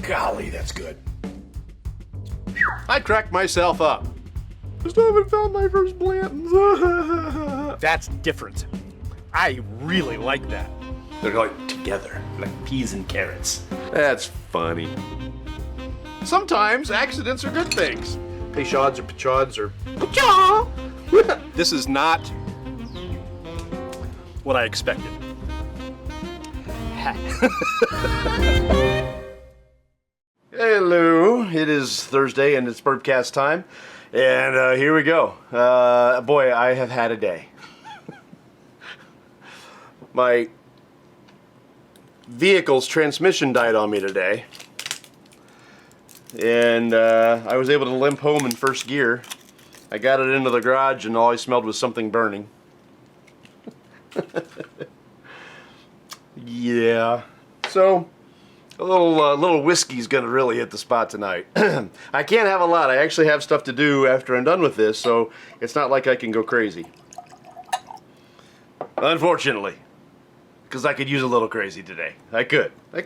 Golly, that's good. I cracked myself up. I still haven't found my first Blanton's. That's different. I really like that. They're like together, like peas and carrots. That's funny. Sometimes accidents are good things. Peychauds or Peychauds or Peychaud. This is not what I expected. Hello, it is Thursday and it's Bourbcast time, and here we go. Boy, I have had a day. My vehicle's transmission died on me today, and I was able to limp home in first gear. I got it into the garage and all I smelled was something burning. Yeah, so a little whiskey's gonna really hit the spot tonight. I can't have a lot. I actually have stuff to do after I'm done with this, so it's not like I can go crazy. Unfortunately, because I could use a little crazy today. I could. And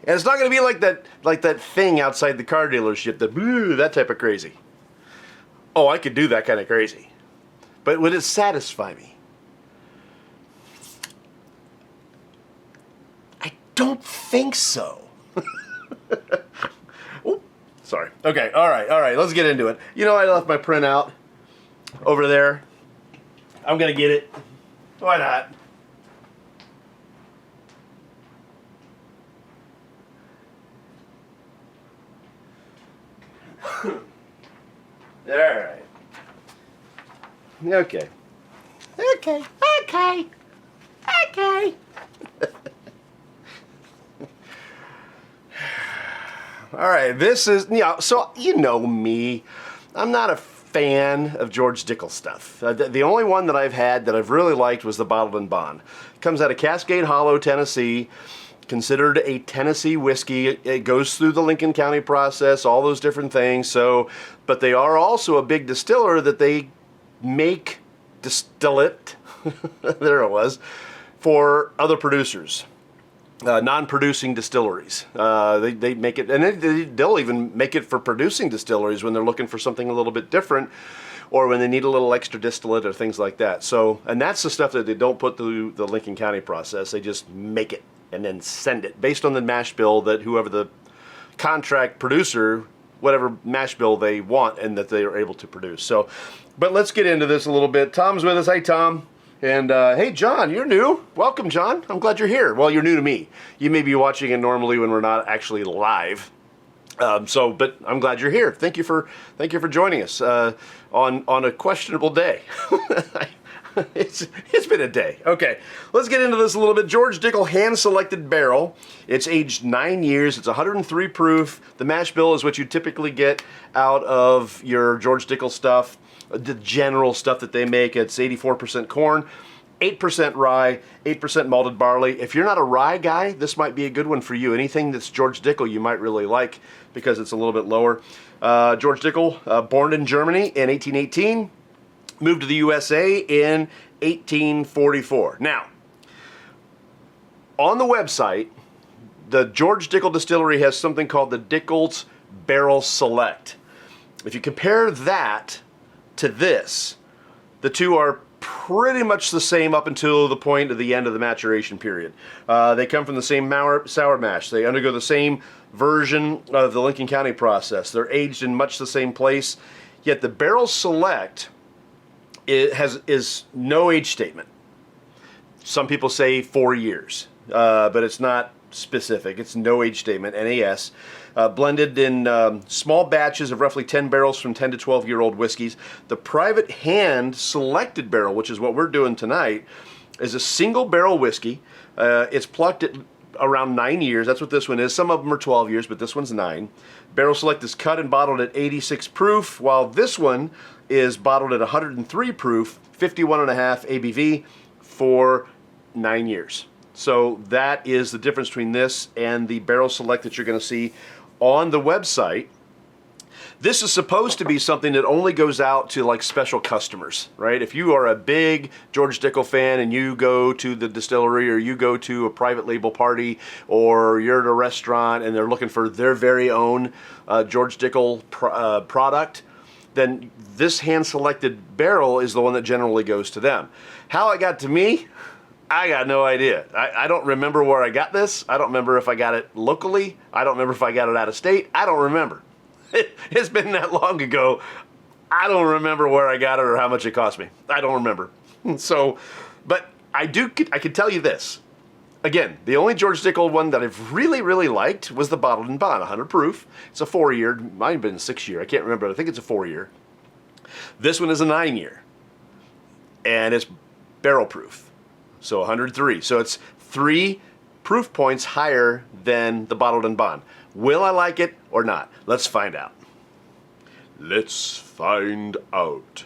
it's not gonna be like that thing outside the car dealership, that type of crazy. Oh, I could do that kind of crazy, but would it satisfy me? Don't think so. Ooh, sorry. Okay, all right, let's get into it. You know, I left my printout over there. I'm gonna get it. Why not? All right. Okay. All right, this is, so you know me. I'm not a fan of George Dickel stuff. The only one that I've had that I've really liked was the Bottled and Bond. It comes out of Cascade Hollow, Tennessee. Considered a Tennessee whiskey. It goes through the Lincoln County process, all those different things. So, but they are also a big distiller that they make distillate, there it was, for other producers. Non-producing distilleries. They make it, and they'll even make it for producing distilleries when they're looking for something a little bit different, or when they need a little extra distillate or things like that. So, and that's the stuff that they don't put through the Lincoln County process. They just make it and then send it based on the mash bill that whoever the contract producer, whatever mash bill they want and that they are able to produce. So, but let's get into this a little bit. Tom's with us. Hey, Tom. And hey, John, you're new. Welcome, John. I'm glad you're here. Well, you're new to me. You may be watching it normally when we're not actually live. But I'm glad you're here. Thank you for joining us on a questionable day. It's been a day. Okay, let's get into this a little bit. George Dickel hand-selected barrel. It's aged 9 years. It's 103 proof. The mash bill is what you typically get out of your George Dickel stuff. The general stuff that they make. It's 84% corn, 8% rye, 8% malted barley. If you're not a rye guy, this might be a good one for you. Anything that's George Dickel you might really like because it's a little bit lower. George Dickel, born in Germany in 1818, moved to the USA in 1844. Now, on the website, the George Dickel Distillery has something called the Dickel's Barrel Select. If you compare that to this, the two are pretty much the same up until the point of the end of the maturation period. They come from the same sour mash. They undergo the same version of the Lincoln County process. They're aged in much the same place, yet the Barrel Select is no age statement. Some people say 4 years, but it's not specific. It's no age statement, NAS. Blended in small batches of roughly 10 barrels from 10 to 12-year-old whiskeys. The private hand selected barrel, which is what we're doing tonight, is a single barrel whiskey. It's plucked at around 9 years. That's what this one is. Some of them are 12 years, but this one's 9. Barrel Select is cut and bottled at 86 proof, while this one is bottled at 103 proof, 51.5 ABV for 9 years. So that is the difference between this and the Barrel Select that you're going to see on the website. This is supposed to be something that only goes out to like special customers, right? If you are a big George Dickel fan and you go to the distillery or you go to a private label party or you're at a restaurant and they're looking for their very own George Dickel product, then this hand-selected barrel is the one that generally goes to them. How it got to me, I got no idea. I don't remember where I got this. I don't remember if I got it locally. I don't remember if I got it out of state. I don't remember. It's been that long ago. I don't remember where I got it or how much it cost me. I don't remember. So, but I can tell you this. Again, the only George Dickel one that I've really, really liked was the Bottled and Bond, 100 proof. It's a 4-year, might have been a 6-year. I can't remember. I think it's a 4-year. This one is a 9-year. And it's barrel proof. So 103. So it's 3 proof points higher than the Bottled and Bond. Will I like it or not? Let's find out. Let's find out.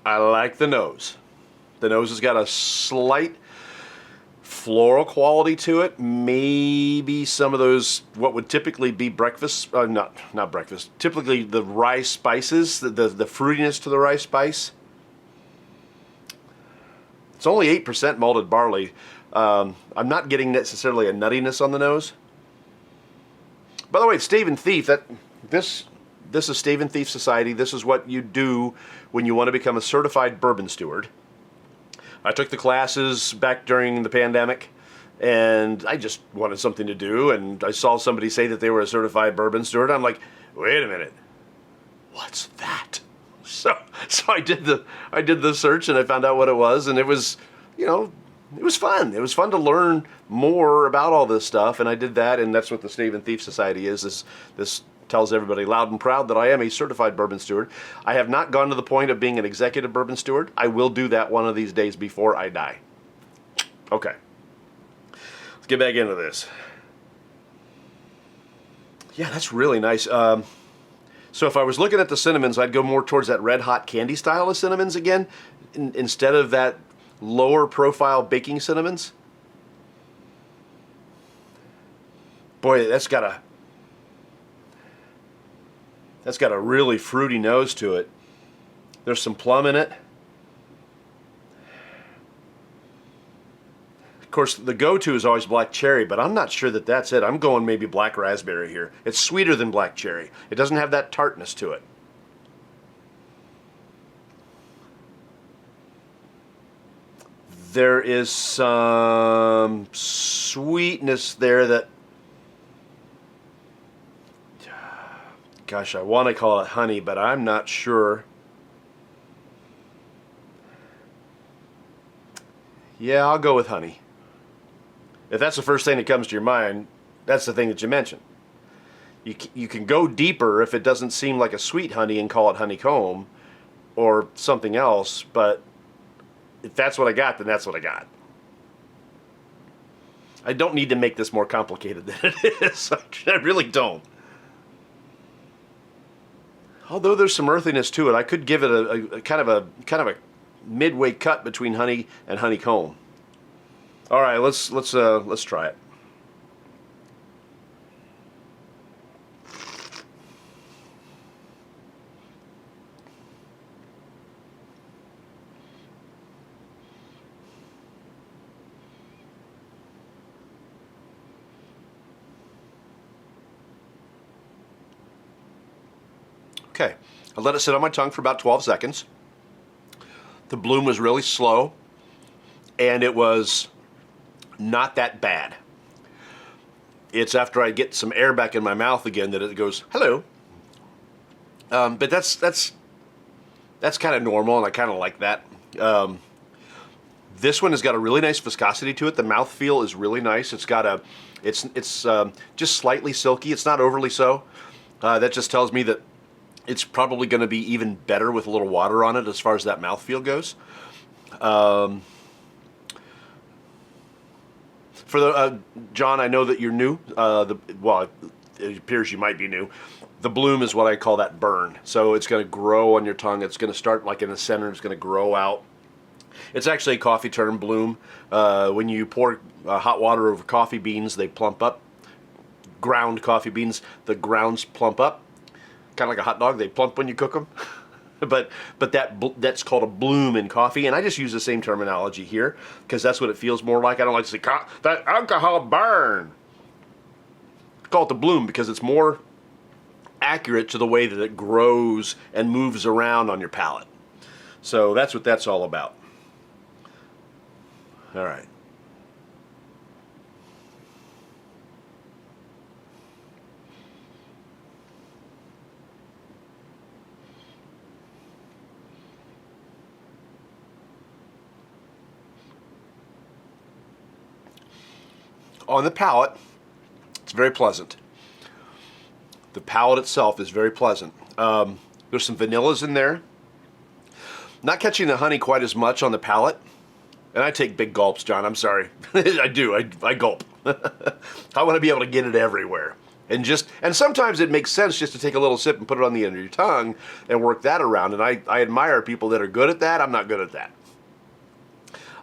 I like the nose. The nose has got a slight floral quality to it. Maybe some of those, what would typically be breakfast, not breakfast, typically the rye spices, the fruitiness to the rye spice. It's only 8% malted barley. I'm not getting necessarily a nuttiness on the nose. By the way, Stave and Thief, this is Stave and Thief Society. This is what you do when you want to become a certified bourbon steward. I took the classes back during the pandemic, and I just wanted something to do, and I saw somebody say that they were a certified bourbon steward. I'm like, wait a minute, what's that? So I did the search, and I found out what it was, and it was, it was fun. It was fun to learn more about all this stuff, and I did that, and that's what the Stave and Thief Society is. This tells everybody loud and proud that I am a certified bourbon steward. I have not gone to the point of being an executive bourbon steward. I will do that one of these days before I die. Okay. Let's get back into this. Yeah, that's really nice. So if I was looking at the cinnamons, I'd go more towards that red hot candy style of cinnamons again, instead of that lower profile baking cinnamons. Boy, that's got a really fruity nose to it. There's some plum in it. Of course, the go-to is always black cherry, but I'm not sure that that's it. I'm going maybe black raspberry here. It's sweeter than black cherry. It doesn't have that tartness to it. There is some sweetness there that, gosh, I want to call it honey, but I'm not sure. Yeah, I'll go with honey. If that's the first thing that comes to your mind, that's the thing that you mention. You can go deeper if it doesn't seem like a sweet honey and call it honeycomb or something else, but if that's what I got, then that's what I got. I don't need to make this more complicated than it is. I really don't. Although there's some earthiness to it, I could give it a kind of a midway cut between honey and honeycomb. All right, let's try it. Okay, I let it sit on my tongue for about 12 seconds. The bloom was really slow, and it was not that bad. It's after I get some air back in my mouth again that it goes, hello. But that's kind of normal, and I kind of like that. This one has got a really nice viscosity to it. The mouthfeel is really nice. It's just slightly silky. It's not overly so. That just tells me that it's probably going to be even better with a little water on it as far as that mouthfeel goes. For the John, I know that you're new. Well, it appears you might be new. The bloom is what I call that burn. So it's going to grow on your tongue. It's going to start like in the center. It's going to grow out. It's actually a coffee term, bloom. When you pour hot water over coffee beans, they plump up, ground coffee beans, the grounds plump up, kind of like a hot dog. They plump when you cook them. but that's called a bloom in coffee, and I just use the same terminology here because that's what it feels more like. I don't like to say that alcohol burn. Call it the bloom because it's more accurate to the way that it grows and moves around on your palate. So that's what that's all about. All right. On the palate, it's very pleasant. The palate itself is very pleasant. There's some vanillas in there. Not catching the honey quite as much on the palate. And I take big gulps, John. I'm sorry. I do. I gulp. I want to be able to get it everywhere. And sometimes it makes sense just to take a little sip and put it on the end of your tongue and work that around. And I admire people that are good at that. I'm not good at that.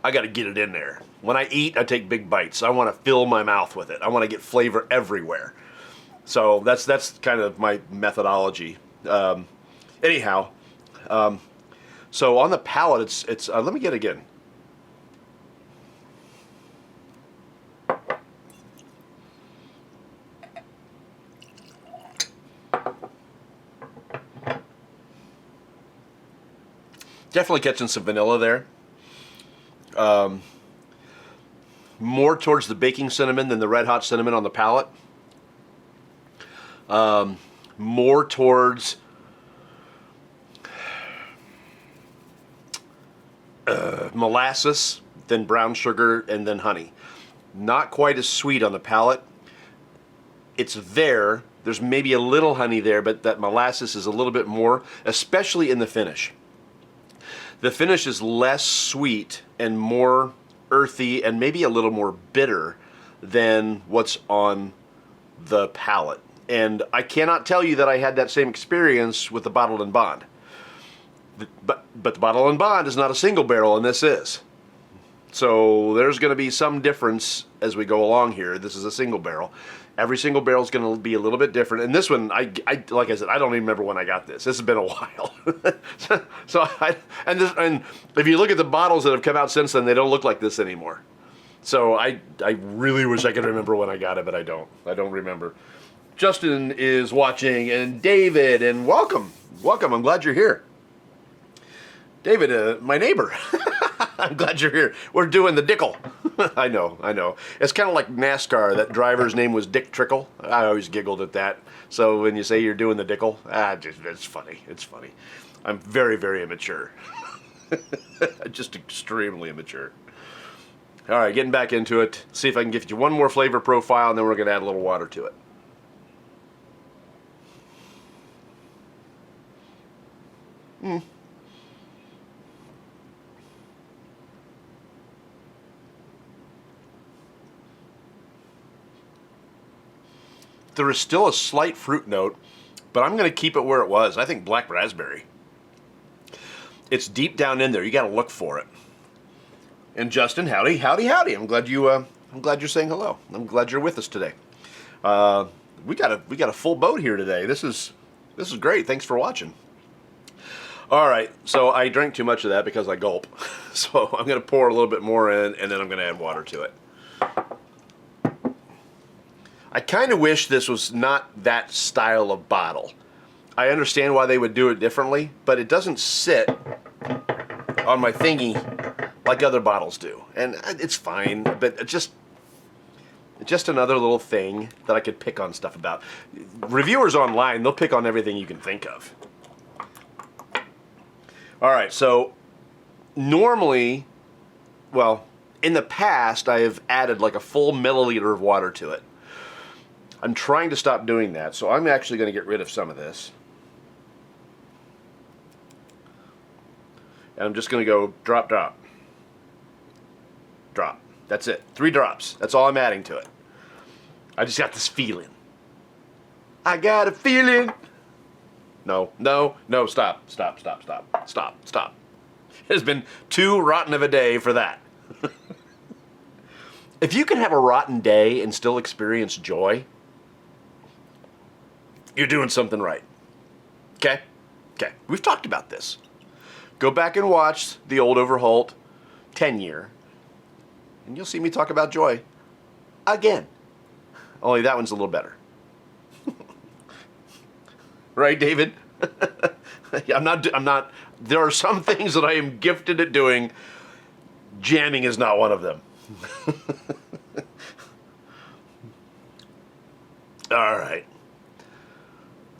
I got to get it in there. When I eat, I take big bites. I want to fill my mouth with it. I want to get flavor everywhere. So that's kind of my methodology. Anyhow, so on the palate, it's let me get it again. Definitely catching some vanilla there. More towards the baking cinnamon than the red hot cinnamon on the palate. More towards molasses than brown sugar and then honey. Not quite as sweet on the palate. It's there. There's maybe a little honey there, but that molasses is a little bit more, especially in the finish. The finish is less sweet and more earthy and maybe a little more bitter than what's on the palate. And I cannot tell you that I had that same experience with the Bottled and Bond. But the Bottled and Bond is not a single barrel, and this is. So there's going to be some difference as we go along here. This is a single barrel. Every single barrel is going to be a little bit different. And this one, I like I said, I don't even remember when I got this. This has been a while. and if you look at the bottles that have come out since then, they don't look like this anymore. So I really wish I could remember when I got it, but I don't. I don't remember. Justin is watching, and David, and welcome. I'm glad you're here. David, my neighbor. I'm glad you're here. We're doing the Dickel. I know. It's kind of like NASCAR. That driver's name was Dick Trickle. I always giggled at that. So when you say you're doing the Dickel, it's funny. It's funny. I'm very, very immature. Just extremely immature. All right, getting back into it. See if I can give you one more flavor profile, and then we're going to add a little water to it. There is still a slight fruit note, but I'm going to keep it where it was. I think black raspberry. It's deep down in there. You got to look for it. And Justin, howdy. I'm glad you're saying hello. I'm glad you're with us today. We got a full boat here today. This is great. Thanks for watching. All right, so I drank too much of that because I gulp. So I'm going to pour a little bit more in, and then I'm going to add water to it. I kind of wish this was not that style of bottle. I understand why they would do it differently, but it doesn't sit on my thingy like other bottles do. And it's fine, but it's just another little thing that I could pick on stuff about. Reviewers online, they'll pick on everything you can think of. All right, so normally, well, in the past, I have added like a full milliliter of water to it. I'm trying to stop doing that, so I'm actually going to get rid of some of this. And I'm just going to go drop, drop. Drop. That's it. 3 drops. That's all I'm adding to it. I just got this feeling. I got a feeling. No, stop. It has been too rotten of a day for that. If you can have a rotten day and still experience joy, you're doing something right. Okay? Okay. We've talked about this. Go back and watch the old Overholt 10-year, and you'll see me talk about Joy again. Only that one's a little better. Right, David? I'm not, there are some things that I am gifted at doing. Jamming is not one of them. All right.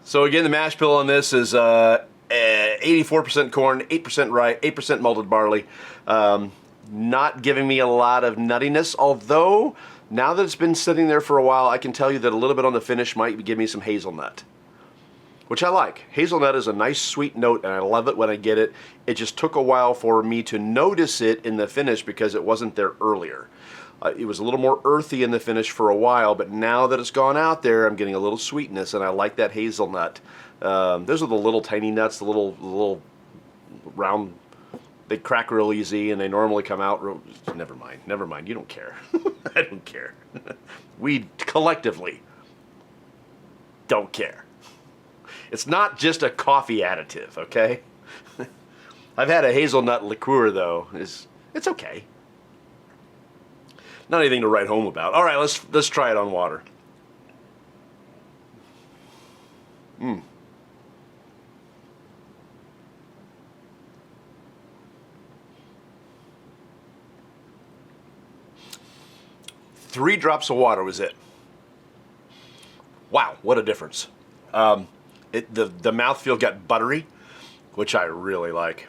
So again, the mash bill on this is 84% corn, 8% rye, 8% malted barley. Not giving me a lot of nuttiness, although now that it's been sitting there for a while, I can tell you that a little bit on the finish might give me some hazelnut, which I like. Hazelnut is a nice sweet note, and I love it when I get it. It just took a while for me to notice it in the finish because it wasn't there earlier. It was a little more earthy in the finish for a while, but now that it's gone out there, I'm getting a little sweetness, and I like that hazelnut. Those are the little tiny nuts, the little round. They crack real easy, and they normally come out real... Never mind. You don't care. I don't care. We collectively don't care. It's not just a coffee additive, okay? I've had a hazelnut liqueur, though. It's okay. Not anything to write home about. All right, let's try it on water. Mmm. 3 drops of water was it. Wow, what a difference. The mouthfeel got buttery, which I really like.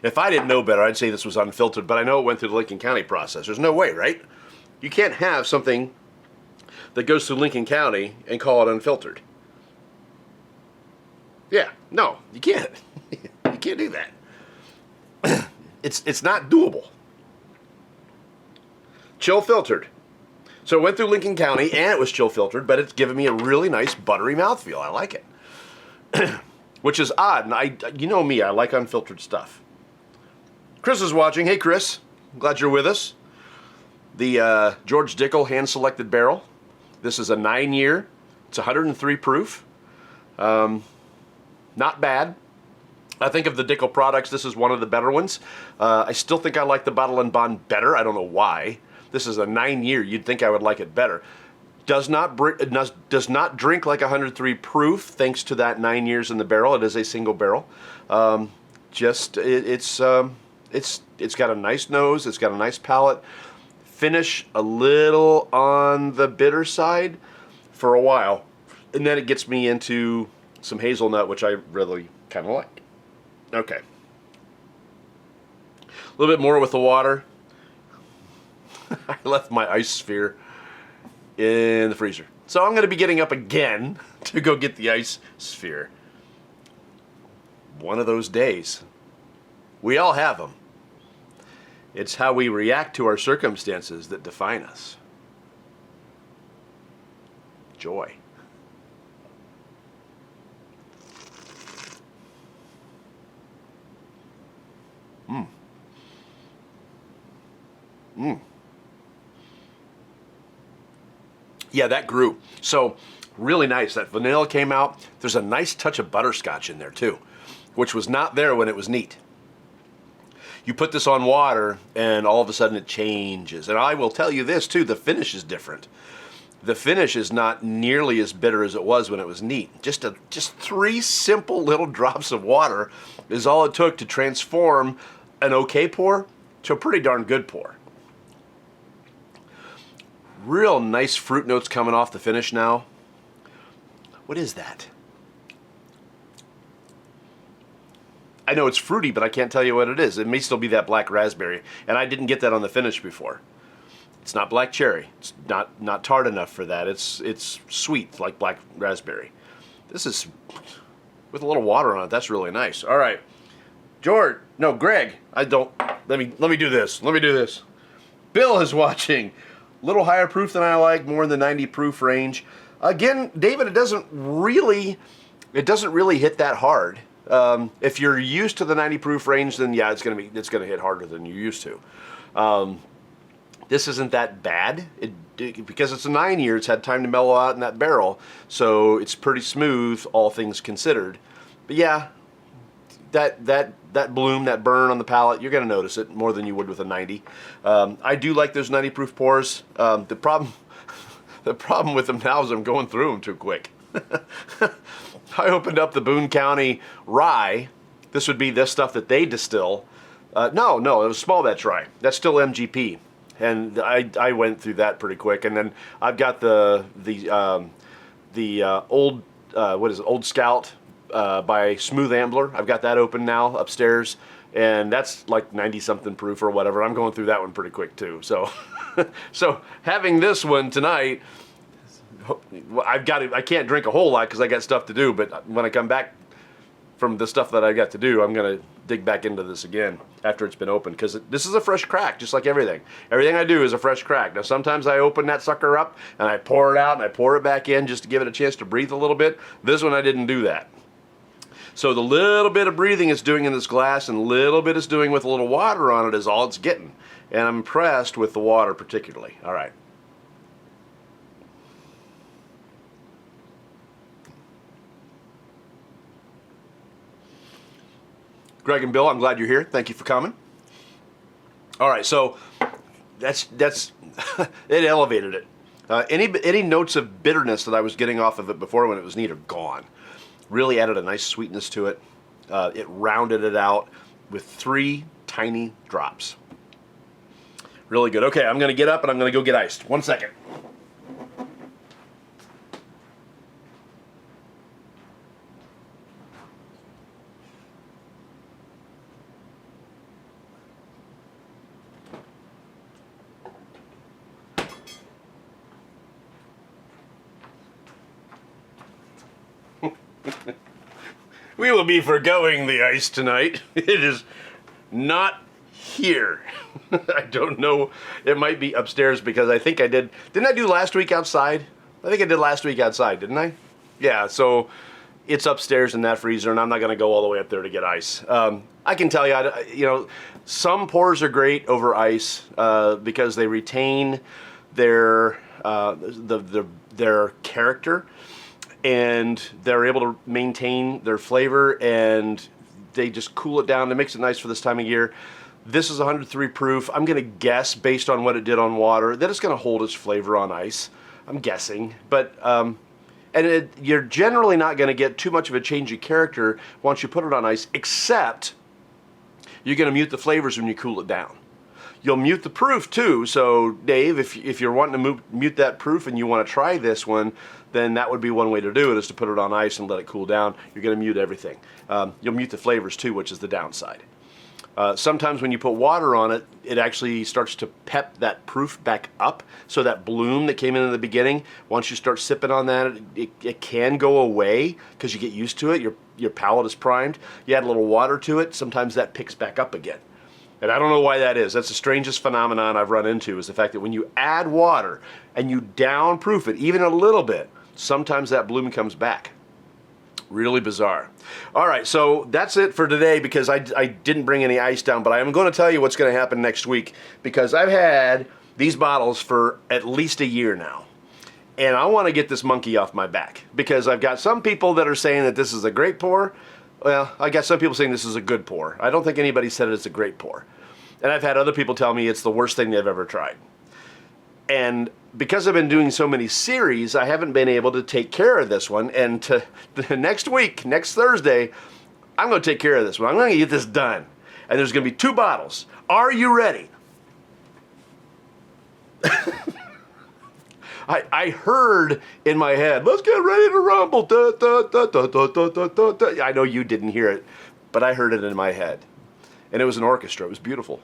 If I didn't know better, I'd say this was unfiltered, but I know it went through the Lincoln County process. There's no way, right? You can't have something that goes through Lincoln County and call it unfiltered. Yeah, no, you can't. You can't do that. It's not doable. Chill filtered. So it went through Lincoln County and it was chill filtered, but it's given me a really nice buttery mouthfeel. I like it. Which is odd, and you know me, I like unfiltered stuff. Chris is watching. Hey, Chris. Glad you're with us. The George Dickel hand-selected barrel. This is a 9-year. It's 103 proof. Not bad. I think of the Dickel products, this is one of the better ones. I still think I like the Bottle and Bond better. I don't know why. This is a 9-year. You'd think I would like it better. Does not drink like 103 proof, thanks to that 9 years in the barrel. It is a single barrel. It's got a nice nose. It's got a nice palate. Finish a little on the bitter side for a while, and then it gets me into some hazelnut, which I really kind of like. Okay. A little bit more with the water. I left my ice sphere in the freezer. So I'm going to be getting up again to go get the ice sphere. One of those days. We all have them. It's how we react to our circumstances that define us. Joy. Mmm. Mmm. Yeah, that grew. So, really nice. That vanilla came out. There's a nice touch of butterscotch in there, too, which was not there when it was neat. You put this on water, and all of a sudden it changes. And I will tell you this, too, the finish is different. The finish is not nearly as bitter as it was when it was neat. Just 3 simple little drops of water is all it took to transform an okay pour to a pretty darn good pour. Real nice fruit notes coming off the finish now. What is that? I know it's fruity, but I can't tell you what it is. It may still be that black raspberry, and I didn't get that on the finish before. It's not black cherry. It's not tart enough for that. It's sweet like black raspberry. This is with a little water on it. That's really nice. All right, Greg. Let me do this. Let me do this. Bill is watching. Little higher proof than I like, more in the 90 proof range. Again, David, it doesn't really hit that hard. If you're used to the 90 proof range, then yeah, it's gonna hit harder than you're used to. This isn't that bad. Because it's a 9-year, it's had time to mellow out in that barrel, so it's pretty smooth, all things considered. But yeah, that bloom, that burn on the palate, you're going to notice it more than you would with a 90. I do like those 90 proof pours. The problem with them now is I'm going through them too quick. I opened up the Boone County rye. This would be this stuff that they distill. No, it was small batch rye. That's still MGP. And I went through that pretty quick. And then I've got the old, Old Scout by Smooth Ambler. I've got that open now upstairs. And that's like 90-something proof or whatever. I'm going through that one pretty quick too. So, so having this one tonight, I can't drink a whole lot because I got stuff to do. But when I come back from the stuff that I got to do, I'm going to dig back into this again after it's been opened, because this is a fresh crack, just like everything. Everything I do is a fresh crack. Now, sometimes I open that sucker up and I pour it out and I pour it back in just to give it a chance to breathe a little bit. This one I didn't do that. So the little bit of breathing it's doing in this glass and a little bit it's doing with a little water on it is all it's getting. And I'm impressed with the water particularly. All right. Greg and Bill, I'm glad you're here. Thank you for coming. All right, so that's it elevated it. Any notes of bitterness that I was getting off of it before when it was neat are gone. Really added a nice sweetness to it. It rounded it out with 3 tiny drops. Really good. Okay, I'm going to get up and I'm going to go get iced. 1 second. We will be forgoing the ice tonight. It is not here. I don't know. It might be upstairs because I think I did. Didn't I do last week outside? I think I did last week outside, didn't I? Yeah, so it's upstairs in that freezer, and I'm not going to go all the way up there to get ice. I can tell you, some pours are great over ice because they retain their character, and they're able to maintain their flavor, and they just cool it down. It makes it nice for this time of year. This is 103 proof. I'm going to guess, based on what it did on water, that it's going to hold its flavor on ice. I'm guessing. But you're generally not going to get too much of a change of character once you put it on ice, except you're going to mute the flavors when you cool it down. You'll mute the proof too. So Dave, if you're wanting to mute that proof and you want to try this one, then that would be one way to do it, is to put it on ice and let it cool down. You're going to mute everything. You'll mute the flavors too, which is the downside. Sometimes when you put water on it, it actually starts to pep that proof back up. So that bloom that came in the beginning, once you start sipping on that, it can go away because you get used to it. Your palate is primed. You add a little water to it, sometimes that picks back up again. And I don't know why that is. That's the strangest phenomenon I've run into, is the fact that when you add water and you downproof it even a little bit, sometimes that bloom comes back. Really bizarre. All right, so that's it for today, because I didn't bring any ice down, but I'm going to tell you what's going to happen next week, because I've had these bottles for at least a year now. And I want to get this monkey off my back, because I've got some people that are saying that this is a great pour. Well, I got some people saying this is a good pour. I don't think anybody said it's a great pour. And I've had other people tell me it's the worst thing they've ever tried. And because I've been doing so many series, I haven't been able to take care of this one. And next week, next Thursday, I'm going to take care of this one. I'm going to get this done. And there's going to be 2 bottles. Are you ready? I heard in my head, let's get ready to rumble. Da, da, da, da, da, da, da, da, da. I know you didn't hear it, but I heard it in my head. And it was an orchestra. It was beautiful.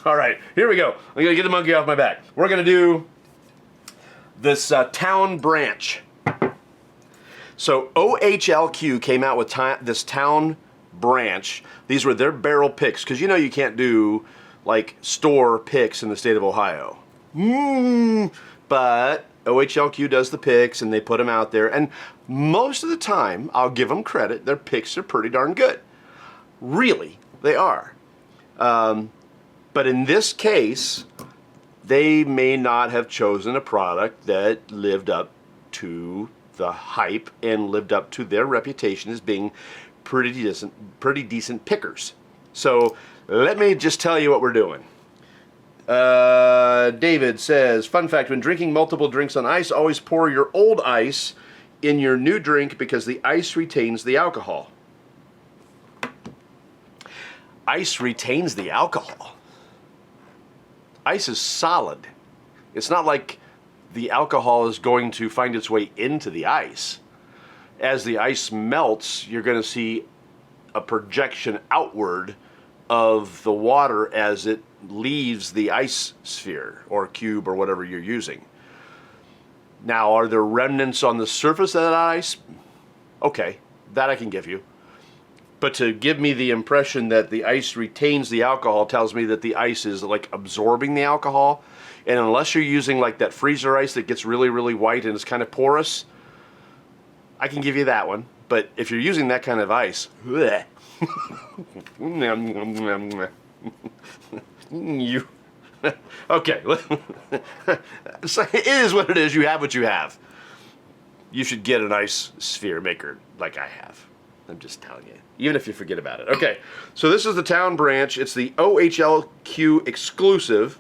All right, here we go. I'm going to get the monkey off my back. We're going to do this Town Branch. So OHLQ came out with this Town Branch. These were their barrel picks, because you know you can't do like store picks in the state of Ohio. But OHLQ does the picks, and they put them out there. And most of the time, I'll give them credit, their picks are pretty darn good. Really, they are. But in this case, they may not have chosen a product that lived up to the hype and lived up to their reputation as being pretty decent pickers. So let me just tell you what we're doing. David says, fun fact, when drinking multiple drinks on ice, always pour your old ice in your new drink because the ice retains the alcohol. Ice retains the alcohol. Ice is solid. It's not like the alcohol is going to find its way into the ice. As the ice melts, you're going to see a projection outward of the water as it leaves the ice sphere or cube or whatever you're using. Now, are there remnants on the surface of that ice? Okay, that I can give you. But to give me the impression that the ice retains the alcohol tells me that the ice is like absorbing the alcohol. And unless you're using like that freezer ice that gets really, really white and is kind of porous, I can give you that one. But if you're using that kind of ice, bleh. You okay. So it is what it is. You have what you have. You should get an ice sphere maker like I have. I'm just telling you, even if you forget about it. Okay, so this is the Town Branch. It's the OHLQ exclusive.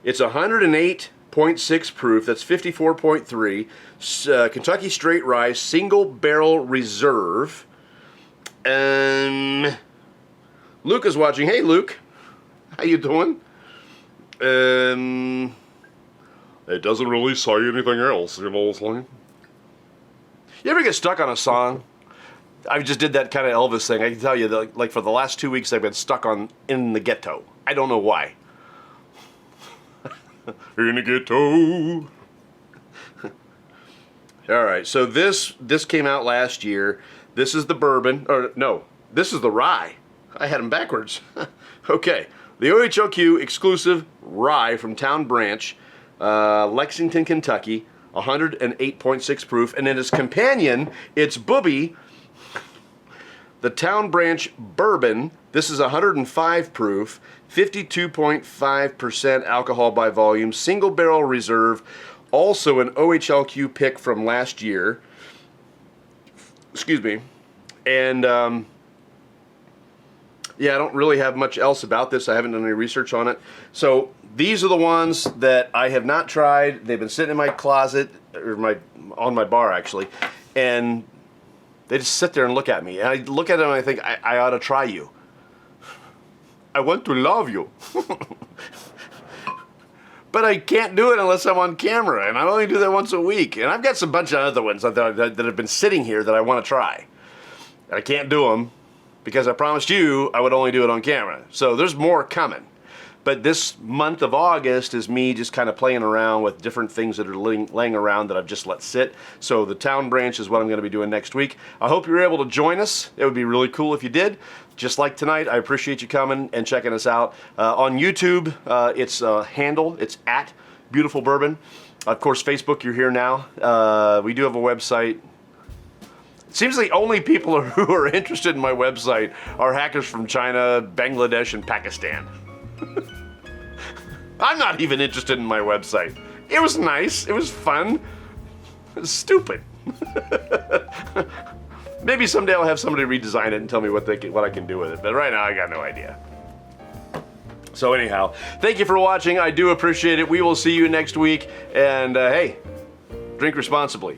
It's 108.6 proof. That's 54.3. Kentucky Straight Rye, single barrel reserve. Luke is watching. Hey, Luke. How you doing? It doesn't really say anything else, you know what I'm saying? You ever get stuck on a song? I just did that kind of Elvis thing. I can tell you that, like, for the last 2 weeks, I've been stuck on In the Ghetto. I don't know why. In the ghetto. All right, so this came out last year. This is the bourbon, or no, this is the rye. I had them backwards. Okay, the OHLQ exclusive rye from Town Branch, Lexington, Kentucky, 108.6 proof, and then its companion, it's Bourbon, the Town Branch Bourbon. This is 105 proof, 52.5% alcohol by volume, single barrel reserve, also an OHLQ pick from last year. Excuse me. And yeah, I don't really have much else about this. I haven't done any research on it. So these are the ones that I have not tried. They've been sitting in my closet, or on my bar actually, and they just sit there and look at me. And I look at them and I think, I ought to try you. I want to love you. But I can't do it unless I'm on camera, and I only do that once a week. And I've got some bunch of other ones that have been sitting here that I want to try. And I can't do them because I promised you I would only do it on camera. So there's more coming. But this month of August is me just kind of playing around with different things that are laying around that I've just let sit. So the Town Branch is what I'm going to be doing next week. I hope you're able to join us. It would be really cool if you did. Just like tonight, I appreciate you coming and checking us out. On YouTube, it's handle. It's at Beautiful Bourbon. Of course, Facebook, you're here now. We do have a website. It seems the only people who are interested in my website are hackers from China, Bangladesh, and Pakistan. I'm not even interested in my website. It was nice. It was fun. It was stupid. Maybe someday I'll have somebody redesign it and tell me what I can do with it. But right now, I got no idea. So anyhow, thank you for watching. I do appreciate it. We will see you next week. And hey, drink responsibly.